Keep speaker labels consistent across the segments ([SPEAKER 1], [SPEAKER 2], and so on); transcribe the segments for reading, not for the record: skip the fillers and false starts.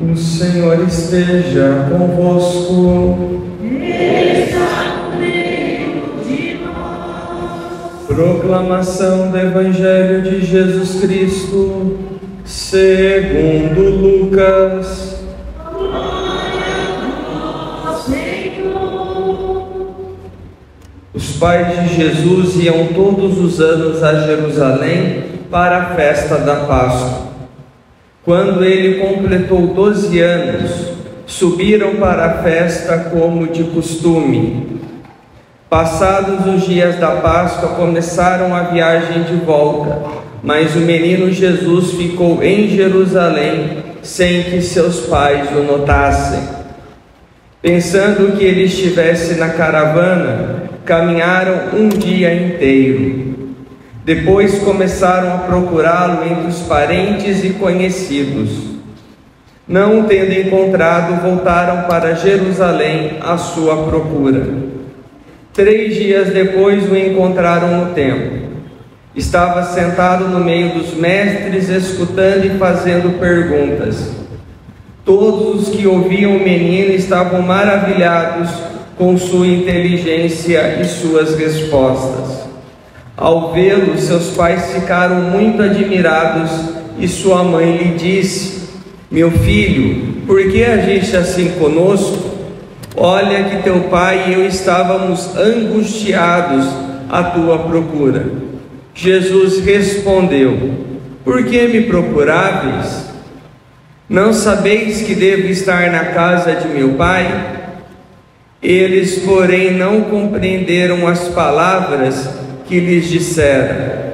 [SPEAKER 1] O Senhor esteja convosco.
[SPEAKER 2] Ele está no meio de nós.
[SPEAKER 1] Proclamação do Evangelho de Jesus Cristo, segundo Lucas.
[SPEAKER 2] Glória a vós, Senhor.
[SPEAKER 1] Os pais de Jesus iam todos os anos a Jerusalém para a festa da Páscoa. Quando ele completou 12 anos, subiram para a festa como de costume. Passados os dias da Páscoa, começaram a viagem de volta, mas o menino Jesus ficou em Jerusalém sem que seus pais o notassem. Pensando que ele estivesse na caravana, caminharam um dia inteiro. Depois começaram a procurá-lo entre os parentes e conhecidos. Não o tendo encontrado, voltaram para Jerusalém à sua procura. 3 dias depois o encontraram no templo. Estava sentado no meio dos mestres, escutando e fazendo perguntas. Todos os que ouviam o menino estavam maravilhados com sua inteligência e suas respostas. Ao vê-lo, seus pais ficaram muito admirados e sua mãe lhe disse: "Meu filho, por que agiste assim conosco? Olha que teu pai e eu estávamos angustiados à tua procura." Jesus respondeu: "Por que me procuráveis? Não sabeis que devo estar na casa de meu pai?" Eles, porém, não compreenderam as palavras que lhes disseram.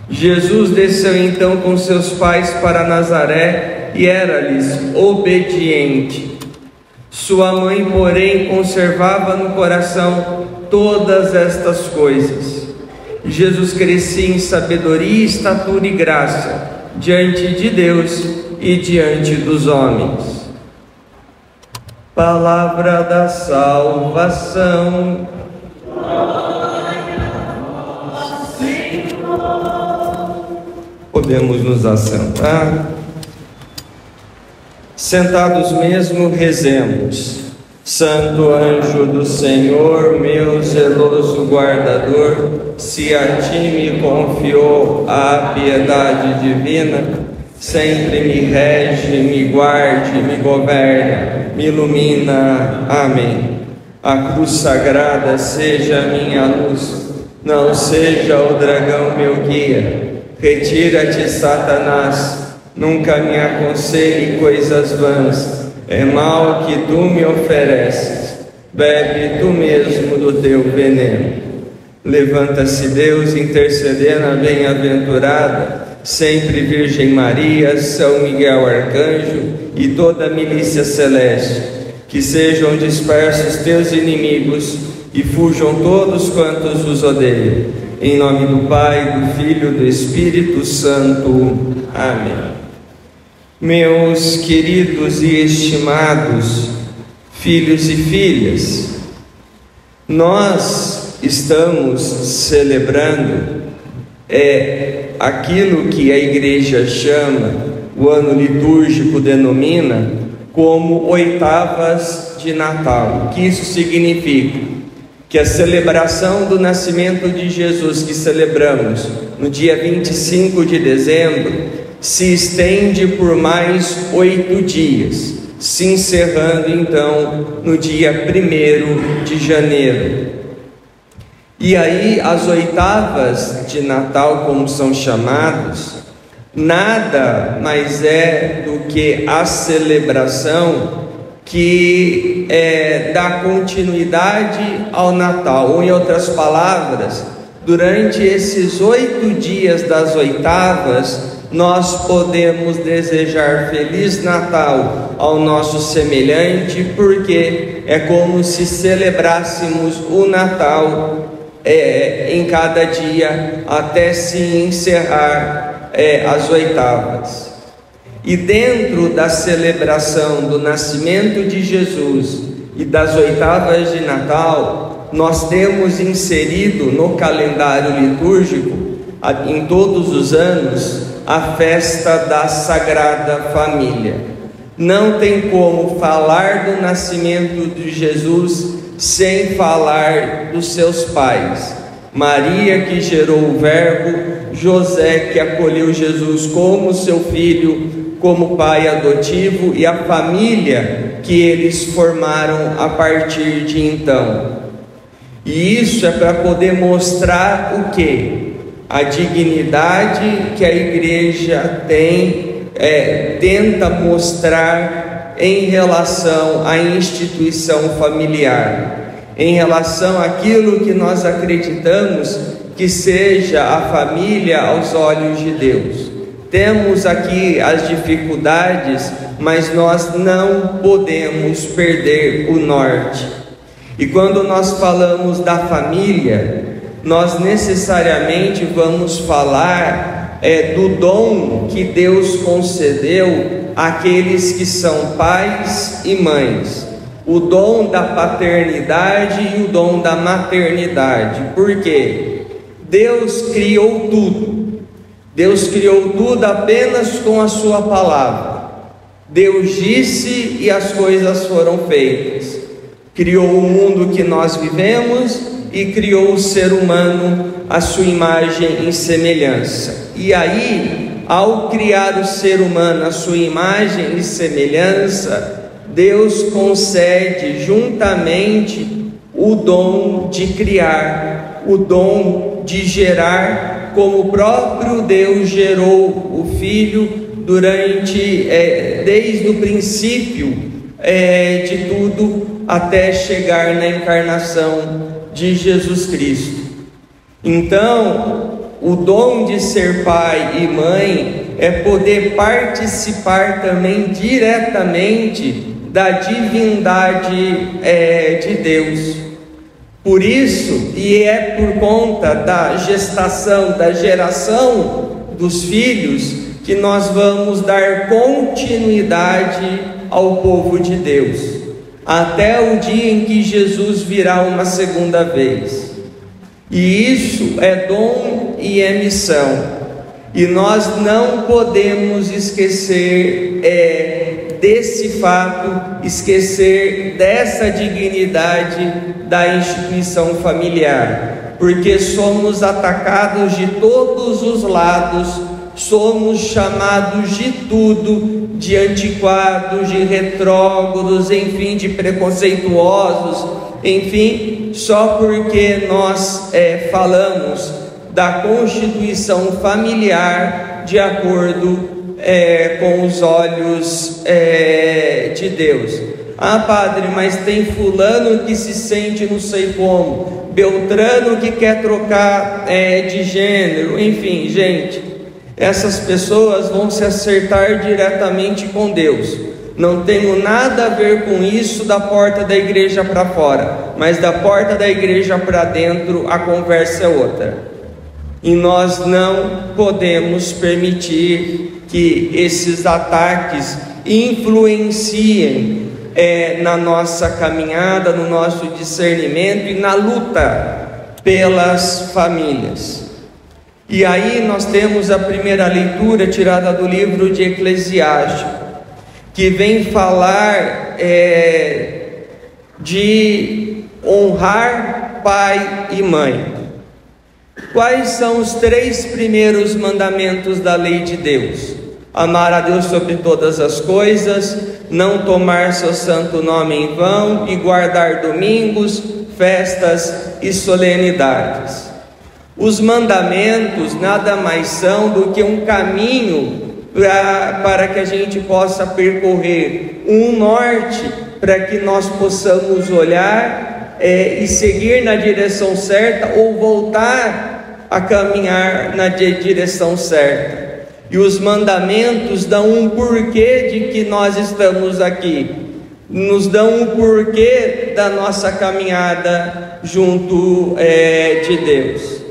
[SPEAKER 1] Jesus desceu então com seus pais para Nazaré e era-lhes obediente. Sua mãe, porém, conservava no coração todas estas coisas. Jesus crescia em sabedoria, estatura e graça diante de Deus e diante dos homens. Palavra da salvação. Podemos nos assentar. Sentados mesmo, rezemos. Santo anjo do Senhor, meu zeloso guardador, se a ti me confiou a piedade divina, sempre me rege, me guarde, me governa, me ilumina. Amém. A cruz sagrada seja a minha luz, não seja o dragão meu guia. Retira-te, Satanás, nunca me aconselhe coisas vãs. É mal que tu me ofereces, bebe tu mesmo do teu veneno. Levanta-se Deus, intercedendo a bem-aventurada, sempre Virgem Maria, São Miguel Arcanjo e toda a milícia celeste. Que sejam dispersos teus inimigos e fujam todos quantos os odeiam. Em nome do Pai, do Filho e do Espírito Santo. Amém. Meus queridos e estimados filhos e filhas, nós estamos celebrando aquilo que a igreja chama, o ano litúrgico denomina, como oitavas de Natal. O que isso significa? Que a celebração do nascimento de Jesus, que celebramos no dia 25 de dezembro, se estende por mais 8 dias, se encerrando então no dia 1º de janeiro. E aí as oitavas de Natal, como são chamados, nada mais é do que a celebração que dá continuidade ao Natal. Ou, em outras palavras, durante esses 8 dias das oitavas, nós podemos desejar Feliz Natal ao nosso semelhante, porque é como se celebrássemos o Natal em cada dia, até se encerrar as oitavas. E dentro da celebração do nascimento de Jesus e das oitavas de Natal, nós temos inserido no calendário litúrgico, em todos os anos, a festa da Sagrada Família. Não tem como falar do nascimento de Jesus sem falar dos seus pais. Maria, que gerou o Verbo, José, que acolheu Jesus como seu filho, como pai adotivo, e a família que eles formaram a partir de então. E isso é para poder mostrar o quê? A dignidade que a igreja tem, tenta mostrar em relação à instituição familiar, em relação àquilo que nós acreditamos que seja a família aos olhos de Deus. Temos aqui as dificuldades, mas nós não podemos perder o norte. E quando nós falamos da família, nós necessariamente vamos falar do dom que Deus concedeu àqueles que são pais e mães. O dom da paternidade e o dom da maternidade. Por quê? Deus criou tudo. Deus criou tudo apenas com a sua palavra. Deus disse e as coisas foram feitas. Criou o mundo que nós vivemos e criou o ser humano à sua imagem e semelhança. E aí, ao criar o ser humano à sua imagem e semelhança, Deus concede juntamente o dom de criar, o dom de gerar, como o próprio Deus gerou o Filho desde o princípio de tudo até chegar na encarnação de Jesus Cristo. Então, o dom de ser pai e mãe é poder participar também diretamente da divindade de Deus. Por isso, e é por conta da gestação, da geração dos filhos, que nós vamos dar continuidade ao povo de Deus, até o dia em que Jesus virá uma segunda vez. E isso é dom e é missão. E nós não podemos esquecer desse fato, esquecer dessa dignidade da instituição familiar, porque somos atacados de todos os lados, somos chamados de tudo, de antiquados, de retrógrados, enfim, de preconceituosos, enfim, só porque nós falamos da constituição familiar de acordo com os olhos de Deus. Ah, padre, mas tem fulano que se sente não sei como, Beltrano que quer trocar de gênero, enfim, gente, essas pessoas vão se acertar diretamente com Deus. Não tenho nada a ver com isso da porta da igreja para fora, mas da porta da igreja para dentro a conversa é outra. E nós não podemos permitir que esses ataques influenciem na nossa caminhada, no nosso discernimento e na luta pelas famílias. E aí nós temos a primeira leitura tirada do livro de Eclesiastes, que vem falar de honrar pai e mãe. Quais são os 3 primeiros mandamentos da lei de Deus? Amar a Deus sobre todas as coisas, não tomar seu santo nome em vão e guardar domingos, festas e solenidades. Os mandamentos nada mais são do que um caminho para que a gente possa percorrer um norte, para que nós possamos olhar e seguir na direção certa ou voltar a caminhar na direção certa. E os mandamentos dão um porquê de que nós estamos aqui, nos dão um porquê da nossa caminhada junto de Deus.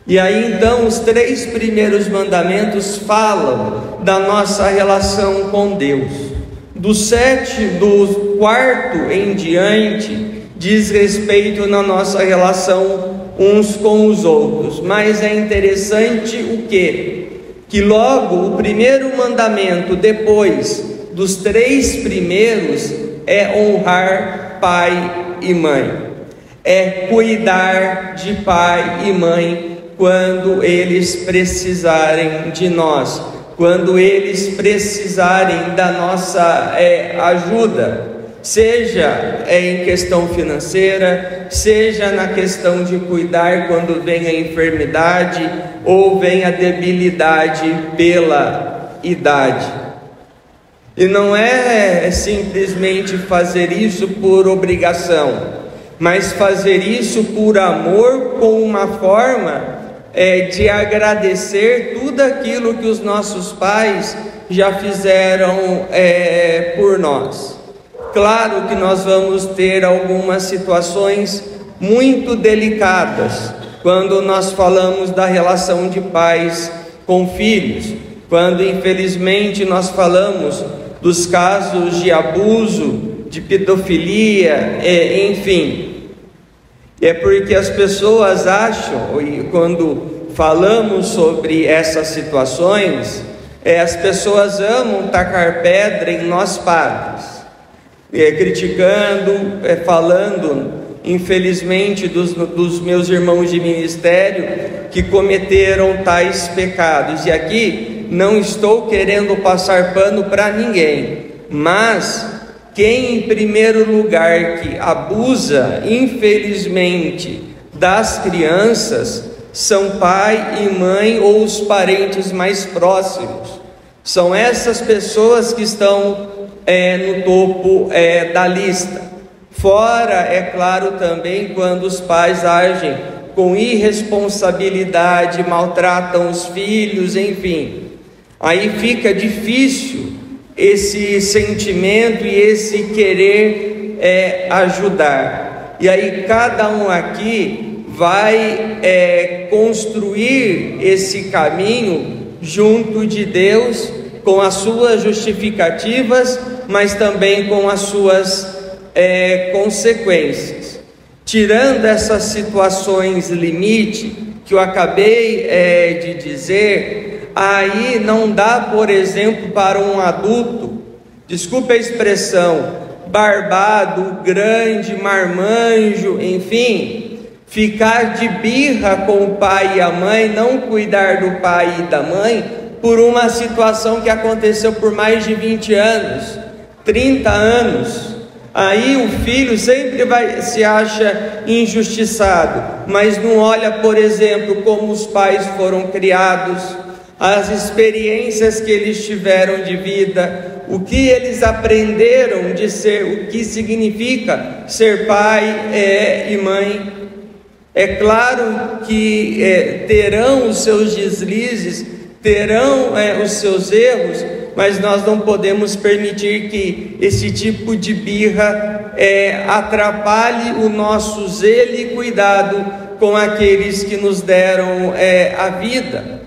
[SPEAKER 1] E aí então os 3 primeiros mandamentos falam da nossa relação com Deus. Do 4º em diante diz respeito na nossa relação uns com os outros. Mas é interessante o quê? Que logo o primeiro mandamento depois dos 3 primeiros é honrar pai e mãe, é cuidar de pai e mãe quando eles precisarem de nós, quando eles precisarem da nossa ajuda, seja em questão financeira, seja na questão de cuidar quando vem a enfermidade ou vem a debilidade pela idade. E não é simplesmente fazer isso por obrigação, mas fazer isso por amor, com uma forma de agradecer tudo aquilo que os nossos pais já fizeram por nós. Claro que nós vamos ter algumas situações muito delicadas quando nós falamos da relação de pais com filhos, quando infelizmente nós falamos dos casos de abuso, de pedofilia, enfim. É porque as pessoas acham, e quando falamos sobre essas situações, as pessoas amam tacar pedra em nós padres, criticando, falando, infelizmente, dos meus irmãos de ministério que cometeram tais pecados. E aqui não estou querendo passar pano para ninguém, mas quem em primeiro lugar que abusa, infelizmente, das crianças são pai e mãe ou os parentes mais próximos. São essas pessoas que estão no topo da lista. Fora, é claro, também quando os pais agem com irresponsabilidade, maltratam os filhos, enfim. Aí fica difícil esse sentimento e esse querer ajudar. E aí cada um aqui vai construir esse caminho junto de Deus, com as suas justificativas, mas também com as suas consequências. Tirando essas situações limite que eu acabei de dizer, aí não dá, por exemplo, para um adulto, desculpe a expressão, barbado, grande, marmanjo, enfim, ficar de birra com o pai e a mãe, não cuidar do pai e da mãe, por uma situação que aconteceu por mais de 20 anos, 30 anos. Aí o filho sempre se acha injustiçado, mas não olha, por exemplo, como os pais foram criados, as experiências que eles tiveram de vida, o que eles aprenderam de ser, o que significa ser pai e mãe. É claro que terão os seus deslizes, terão os seus erros, mas nós não podemos permitir que esse tipo de birra atrapalhe o nosso zelo e cuidado com aqueles que nos deram a vida.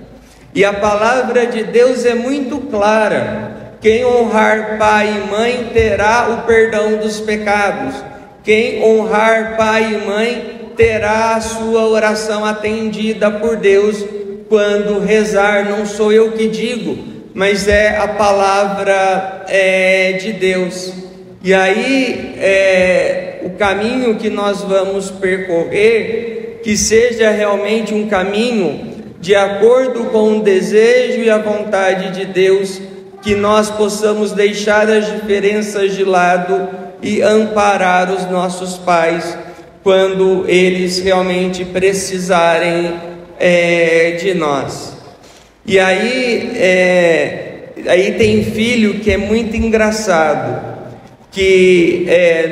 [SPEAKER 1] E a palavra de Deus é muito clara: quem honrar pai e mãe terá o perdão dos pecados. Quem honrar pai e mãe terá a sua oração atendida por Deus quando rezar. Não sou eu que digo, mas é a palavra de Deus. E aí o caminho que nós vamos percorrer, que seja realmente um caminho de acordo com o desejo e a vontade de Deus, que nós possamos deixar as diferenças de lado e amparar os nossos pais quando eles realmente precisarem de nós. E aí tem filho que é muito engraçado, que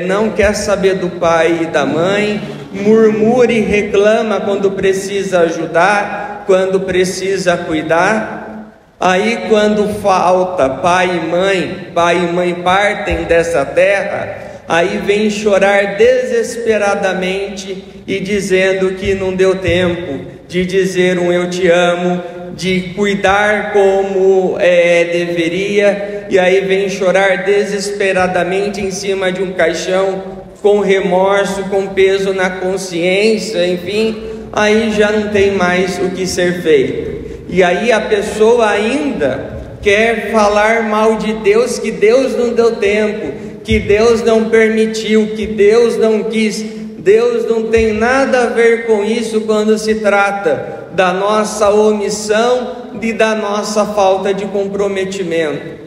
[SPEAKER 1] não quer saber do pai e da mãe, murmura e reclama quando precisa ajudar, quando precisa cuidar. Aí quando falta pai e mãe partem dessa terra, aí vem chorar desesperadamente e dizendo que não deu tempo de dizer um eu te amo, de cuidar como deveria, e aí vem chorar desesperadamente em cima de um caixão, com remorso, com peso na consciência, enfim, aí já não tem mais o que ser feito. E aí a pessoa ainda quer falar mal de Deus, que Deus não deu tempo, que Deus não permitiu, que Deus não quis. Deus não tem nada a ver com isso quando se trata da nossa omissão e da nossa falta de comprometimento.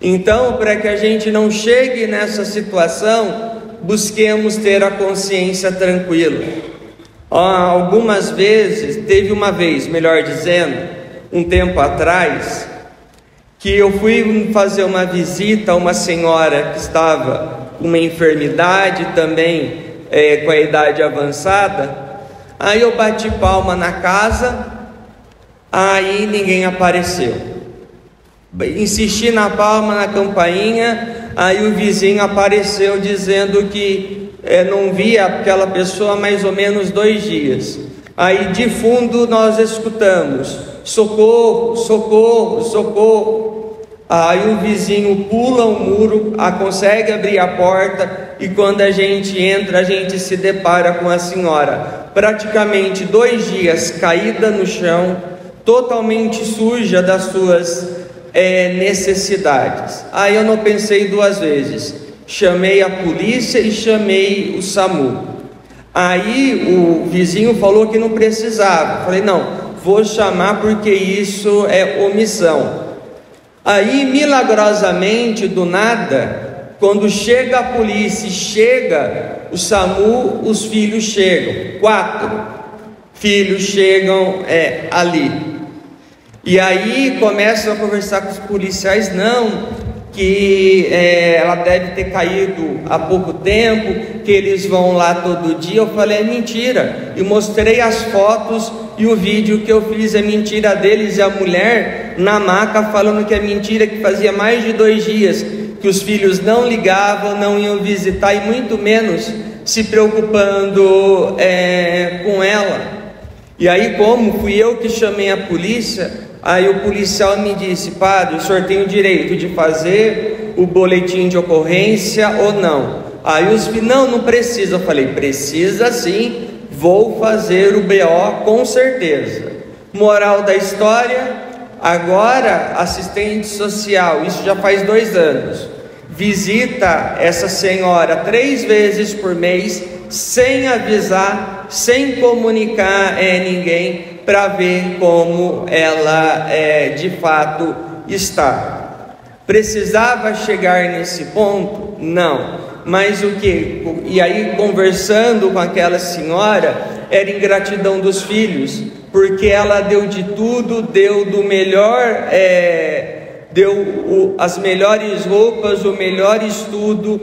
[SPEAKER 1] Então, para que a gente não chegue nessa situação, busquemos ter a consciência tranquila. Algumas vezes, teve uma vez, melhor dizendo, um tempo atrás, que eu fui fazer uma visita a uma senhora que estava com uma enfermidade também, com a idade avançada. Aí eu bati palma na casa, aí ninguém apareceu. Insisti na palma, na campainha, aí o vizinho apareceu dizendo que não via aquela pessoa há mais ou menos 2 dias. Aí de fundo nós escutamos: socorro, socorro, socorro. Aí o vizinho pula o muro, consegue abrir a porta, e quando a gente entra, a gente se depara com a senhora, praticamente 2 dias caída no chão, totalmente suja das suas necessidades. Aí eu não pensei 2 vezes, chamei a polícia e chamei o SAMU. Aí o vizinho falou que não precisava. Falei: não, vou chamar porque isso é omissão. Aí milagrosamente, do nada, quando chega a polícia e chega o SAMU, os filhos chegam, 4 filhos chegam ali. E aí começam a conversar com os policiais: não, que ela deve ter caído há pouco tempo, que eles vão lá todo dia. Eu falei: é mentira. E mostrei as fotos e o vídeo que eu fiz, é mentira deles. E a mulher na maca falando que é mentira, que fazia mais de 2 dias que os filhos não ligavam, não iam visitar e muito menos se preocupando com ela. E aí, como fui eu que chamei a polícia, aí o policial me disse: padre, o senhor tem o direito de fazer o boletim de ocorrência ou não? Aí os filhos: não precisa. Eu falei: precisa sim, vou fazer o BO com certeza. Moral da história: agora assistente social, isso já faz 2 anos, visita essa senhora 3 vezes por mês, sem avisar, sem comunicar ninguém, para ver como ela de fato está. Precisava chegar nesse ponto? Não. Mas o que? E aí, conversando com aquela senhora, era ingratidão dos filhos, porque ela deu de tudo, deu do melhor, deu as melhores roupas, o melhor estudo,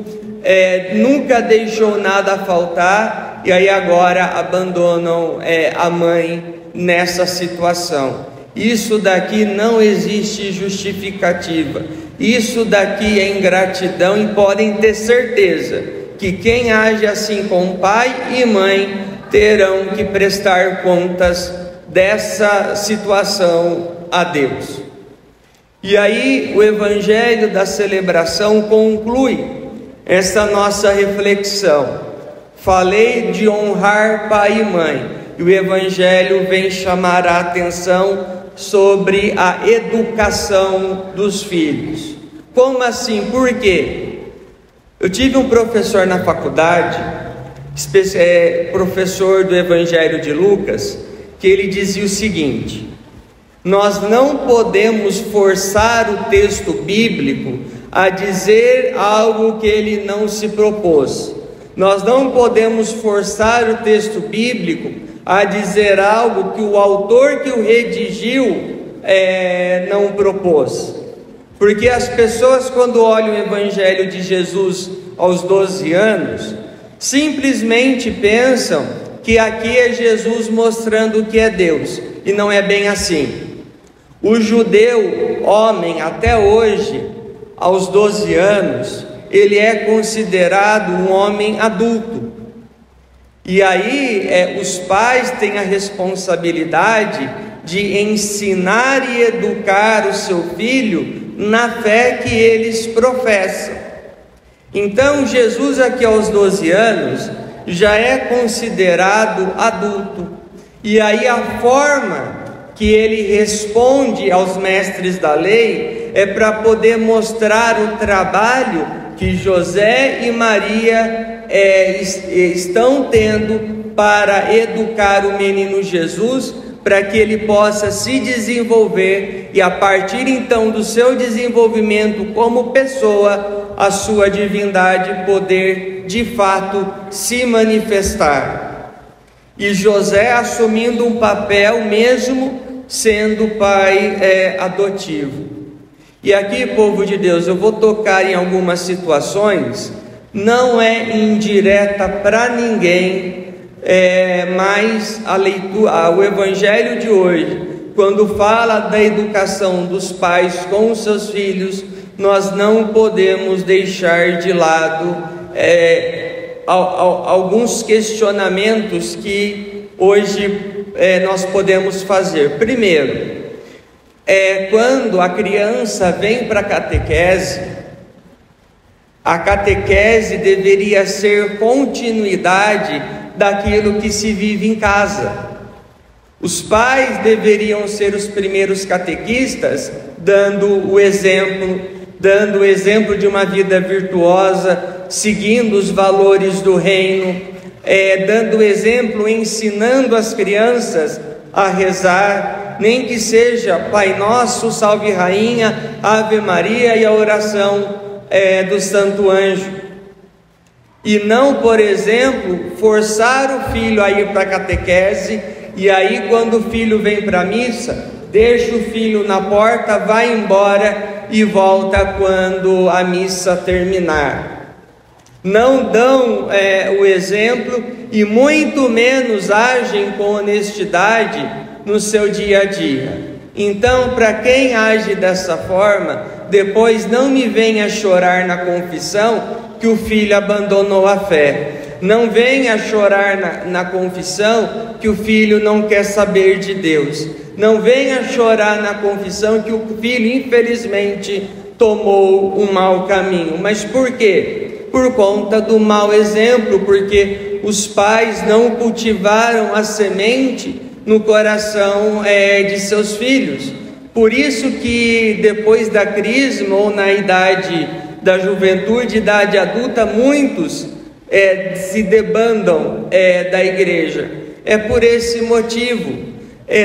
[SPEAKER 1] nunca deixou nada faltar, e aí agora abandonam a mãe nessa situação. Isso daqui não existe justificativa. Isso daqui é ingratidão, e podem ter certeza que quem age assim com pai e mãe terão que prestar contas dessa situação a Deus. E aí o Evangelho da celebração conclui essa nossa reflexão. Falei de honrar pai e mãe, e o Evangelho vem chamar a atenção sobre a educação dos filhos. Como assim? Por quê? Eu tive um professor na faculdade, professor do Evangelho de Lucas, que ele dizia o seguinte: nós não podemos forçar o texto bíblico a dizer algo que ele não se propôs. Nós não podemos forçar o texto bíblico a dizer algo que o autor que o redigiu não propôs. Porque as pessoas, quando olham o Evangelho de Jesus aos 12 anos, simplesmente pensam que aqui é Jesus mostrando o que é Deus, e não é bem assim. O judeu, homem, até hoje, aos 12 anos, ele é considerado um homem adulto. E aí os pais têm a responsabilidade de ensinar e educar o seu filho na fé que eles professam. Então Jesus aqui aos 12 anos já é considerado adulto. E aí a forma que ele responde aos mestres da lei é para poder mostrar o trabalho que José e Maria estão tendo para educar o menino Jesus, para que ele possa se desenvolver e a partir então do seu desenvolvimento como pessoa, a sua divindade poder de fato se manifestar. E José assumindo um papel mesmo sendo pai adotivo. E aqui, povo de Deus, eu vou tocar em algumas situações, não é indireta para ninguém, mas o evangelho de hoje, quando fala da educação dos pais com os seus filhos, nós não podemos deixar de lado alguns questionamentos que hoje nós podemos fazer. Primeiro, quando a criança vem para a catequese deveria ser continuidade daquilo que se vive em casa. Os pais deveriam ser os primeiros catequistas, dando o exemplo de uma vida virtuosa, seguindo os valores do reino, dando exemplo, ensinando as crianças a rezar, nem que seja Pai Nosso, Salve Rainha, Ave Maria e a oração do Santo Anjo. E não, por exemplo, forçar o filho a ir para a catequese, e aí quando o filho vem para a missa, deixa o filho na porta, vai embora e volta quando a missa terminar. Não dão o exemplo e muito menos agem com honestidade no seu dia a dia. Então, para quem age dessa forma, depois não me venha chorar na confissão que o filho abandonou a fé. Não venha chorar na confissão que o filho não quer saber de Deus. Não venha chorar na confissão que o filho, infelizmente, tomou um mau caminho. Mas por quê? Por conta do mau exemplo, porque os pais não cultivaram a semente no coração de seus filhos. Por isso que depois da crisma ou na idade da juventude, idade adulta, muitos se debandam da igreja. É por esse motivo.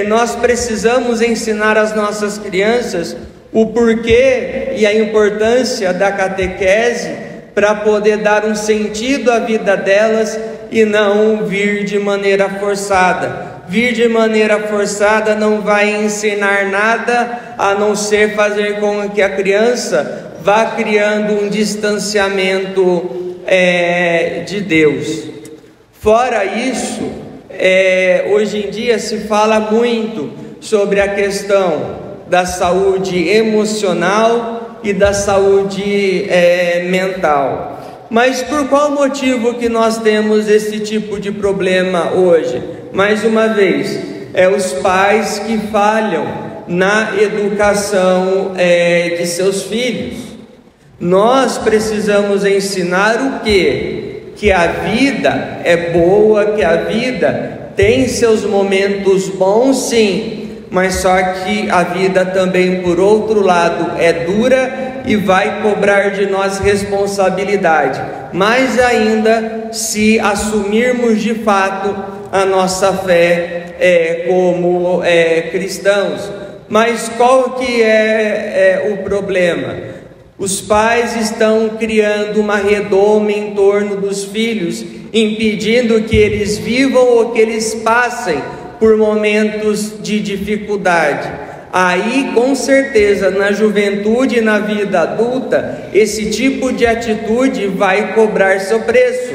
[SPEAKER 1] Nós precisamos ensinar às nossas crianças o porquê e a importância da catequese para poder dar um sentido à vida delas e não vir de maneira forçada. Vir de maneira forçada não vai ensinar nada, a não ser fazer com que a criança vá criando um distanciamento de Deus. Fora isso, hoje em dia se fala muito sobre a questão da saúde emocional e da saúde mental. Mas por qual motivo que nós temos esse tipo de problema hoje? Mais uma vez, os pais que falham na educação de seus filhos. Nós precisamos ensinar o quê? Que a vida é boa, que a vida tem seus momentos bons, sim, mas só que a vida também, por outro lado, é dura e vai cobrar de nós responsabilidade, mais ainda se assumirmos de fato a nossa fé como cristãos. Mas qual que é o problema? Os pais estão criando uma redoma em torno dos filhos, impedindo que eles vivam ou que eles passem por momentos de dificuldade. Aí, com certeza, na juventude e na vida adulta, esse tipo de atitude vai cobrar seu preço.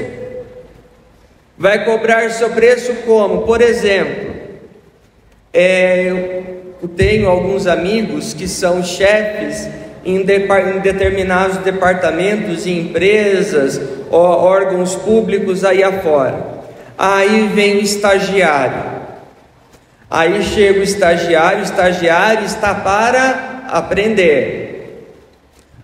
[SPEAKER 1] Vai cobrar seu preço como? Por exemplo, eu tenho alguns amigos que são chefes em determinados departamentos e empresas, órgãos públicos aí afora. Aí vem o estagiário. Aí chega o estagiário está para aprender.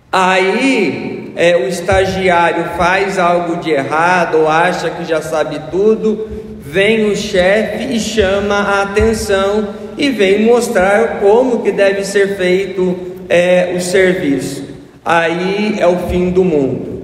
[SPEAKER 1] Aí o estagiário faz algo de errado ou acha que já sabe tudo, vem o chefe e chama a atenção e vem mostrar como que deve ser feito o serviço. Aí é o fim do mundo.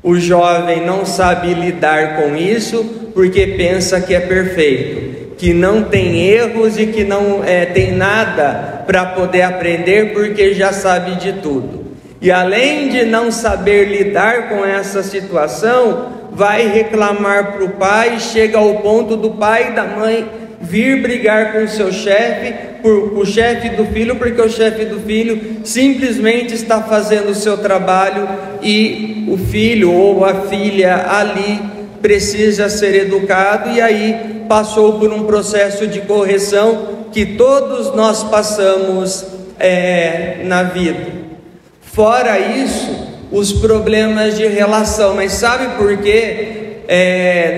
[SPEAKER 1] O jovem não sabe lidar com isso porque pensa que é perfeito, que não tem erros e que não tem nada para poder aprender porque já sabe de tudo. E além de não saber lidar com essa situação, vai reclamar para o pai, chega ao ponto do pai e da mãe vir brigar com o seu chefe, o chefe do filho, porque o chefe do filho simplesmente está fazendo o seu trabalho e o filho ou a filha ali precisa ser educado, e aí passou por um processo de correção que todos nós passamos na vida. Fora isso, os problemas de relação. Mas sabe por que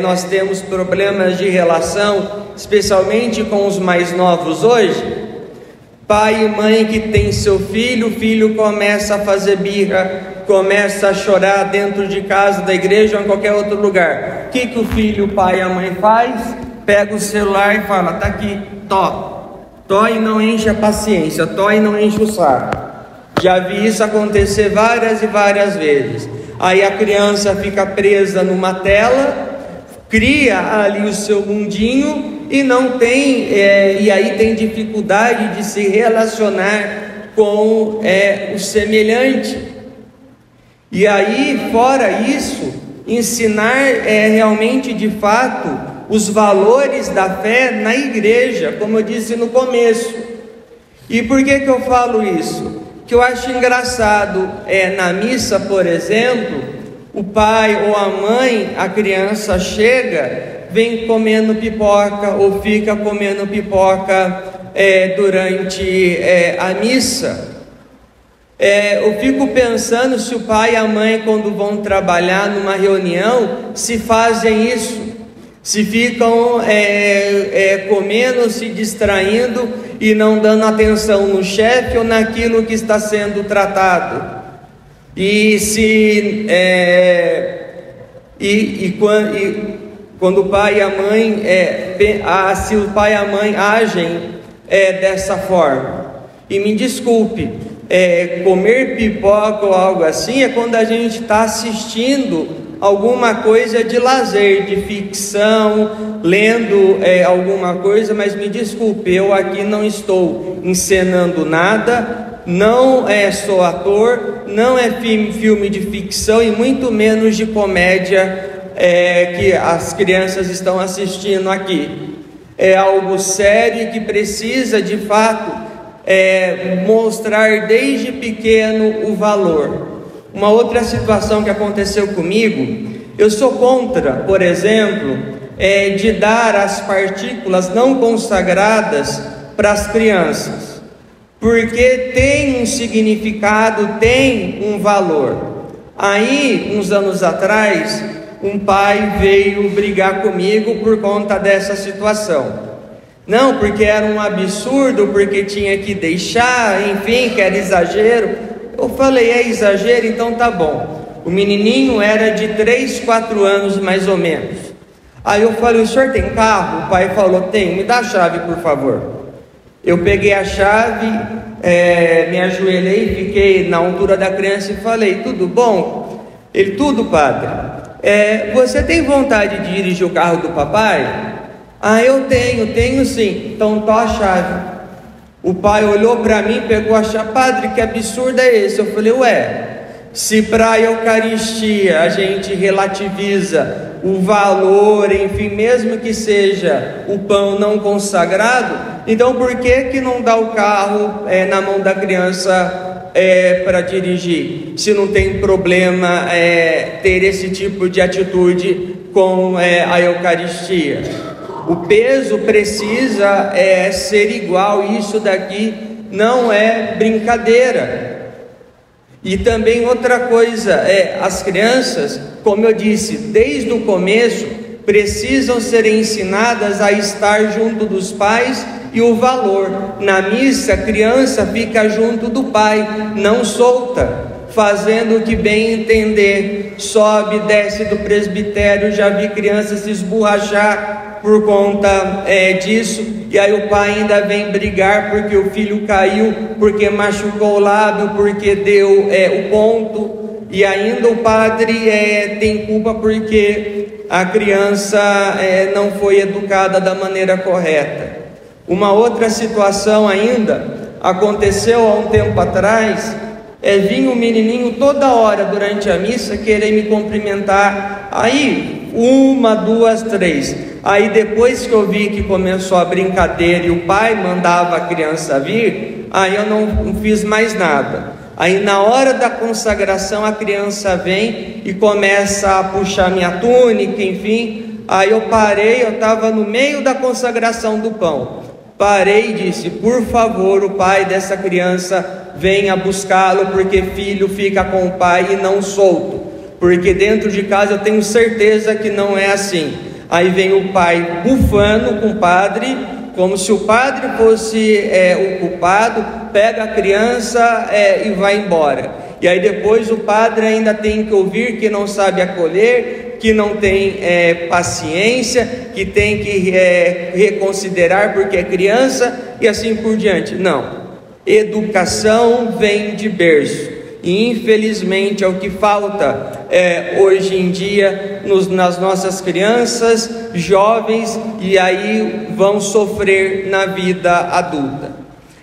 [SPEAKER 1] nós temos problemas de relação, especialmente com os mais novos hoje? Pai e mãe que tem seu filho, o filho começa a fazer birra, começa a chorar dentro de casa, da igreja ou em qualquer outro lugar. O que o filho, o pai e a mãe faz? Pega o celular e fala: tá aqui, tó e não enche a paciência, tó e não enche o saco. Já vi isso acontecer várias e várias vezes. Aí a criança fica presa numa tela, cria ali o seu mundinho e não tem, e aí tem dificuldade de se relacionar com o semelhante. E aí, fora isso, ensinar realmente de fato os valores da fé na igreja, como eu disse no começo. E por que eu falo isso? Que eu acho engraçado, na missa, por exemplo, o pai ou a mãe, a criança chega, vem comendo pipoca ou fica comendo pipoca durante a missa. Eu fico pensando se o pai e a mãe, quando vão trabalhar numa reunião, se fazem isso, se ficam comendo, se distraindo e não dando atenção no chefe ou naquilo que está sendo tratado. E se quando o pai e a mãe se o pai e a mãe agem dessa forma. E me desculpe, comer pipoca ou algo assim é quando a gente está assistindo alguma coisa de lazer, de ficção, lendo alguma coisa, mas me desculpe, eu aqui não estou encenando nada, não sou ator, não é filme de ficção e muito menos de comédia que as crianças estão assistindo aqui. É algo sério que precisa de fato mostrar desde pequeno o valor. Uma outra situação que aconteceu comigo, eu sou contra, por exemplo, de dar as partículas não consagradas para as crianças, porque tem um significado, tem um valor. Aí, uns anos atrás, um pai veio brigar comigo por conta dessa situação. Não, porque era um absurdo, porque tinha que deixar, enfim, que era exagero. Eu falei: é exagero? Então tá bom. O menininho era de 3, 4 anos mais ou menos. Aí eu falei: o senhor tem carro? O pai falou: tem. Me dá a chave, por favor. Eu peguei a chave, me ajoelhei, fiquei na altura da criança e falei: tudo bom? Ele: tudo, padre. Você tem vontade de dirigir o carro do papai? Ah, eu tenho sim. Então tó a chave. O pai olhou para mim, pegou a chave. Padre, que absurdo é esse? Eu falei: se para a Eucaristia a gente relativiza o valor, enfim, mesmo que seja o pão não consagrado, então por que não dá o carro na mão da criança para dirigir? Se não tem problema ter esse tipo de atitude com a Eucaristia. O peso precisa ser igual, isso daqui não é brincadeira. E também outra coisa, as crianças, como eu disse, desde o começo, precisam ser ensinadas a estar junto dos pais e o valor. Na missa, a criança fica junto do pai, não solta, fazendo o que bem entender, sobe, desce do presbitério. Já vi crianças se esborrachar por conta disso, e aí o pai ainda vem brigar porque o filho caiu, porque machucou o lábio, porque deu o ponto, e ainda o padre tem culpa porque a criança não foi educada da maneira correta. Uma outra situação ainda aconteceu há um tempo atrás. Vinha um menininho toda hora durante a missa querer me cumprimentar, aí 1, 2, 3, aí depois que eu vi que começou a brincadeira e o pai mandava a criança vir, aí eu não fiz mais nada. Aí na hora da consagração a criança vem e começa a puxar minha túnica, enfim, aí eu parei, eu estava no meio da consagração do pão, parei e disse: por favor, o pai dessa criança venha buscá-lo, porque filho fica com o pai e não solto, porque dentro de casa eu tenho certeza que não é assim. Aí vem o pai bufando com o padre, como se o padre fosse o culpado, pega a criança e vai embora. E aí depois o padre ainda tem que ouvir que não sabe acolher, que não tem paciência, que tem que reconsiderar porque é criança e assim por diante. Não. Educação vem de berço, e infelizmente é o que falta hoje em dia nas nossas crianças, jovens, e aí vão sofrer na vida adulta.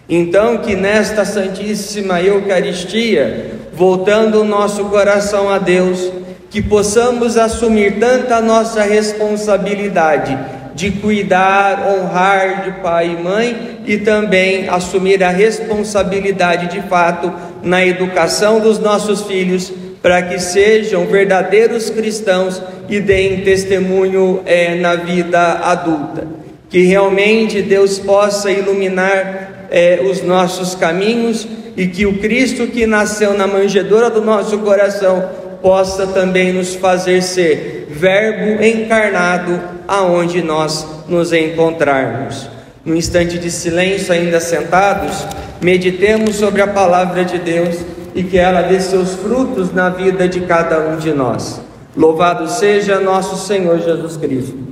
[SPEAKER 1] Então que nesta Santíssima Eucaristia, voltando o nosso coração a Deus, que possamos assumir tanta a nossa responsabilidade de cuidar, honrar de pai e mãe, e também assumir a responsabilidade de fato na educação dos nossos filhos, para que sejam verdadeiros cristãos e deem testemunho na vida adulta. Que realmente Deus possa iluminar os nossos caminhos, e que o Cristo que nasceu na manjedoura do nosso coração possa também nos fazer ser Verbo encarnado aonde nós nos encontrarmos. No instante de silêncio, ainda sentados, meditemos sobre a palavra de Deus e que ela dê seus frutos na vida de cada um de nós. Louvado seja nosso Senhor Jesus Cristo.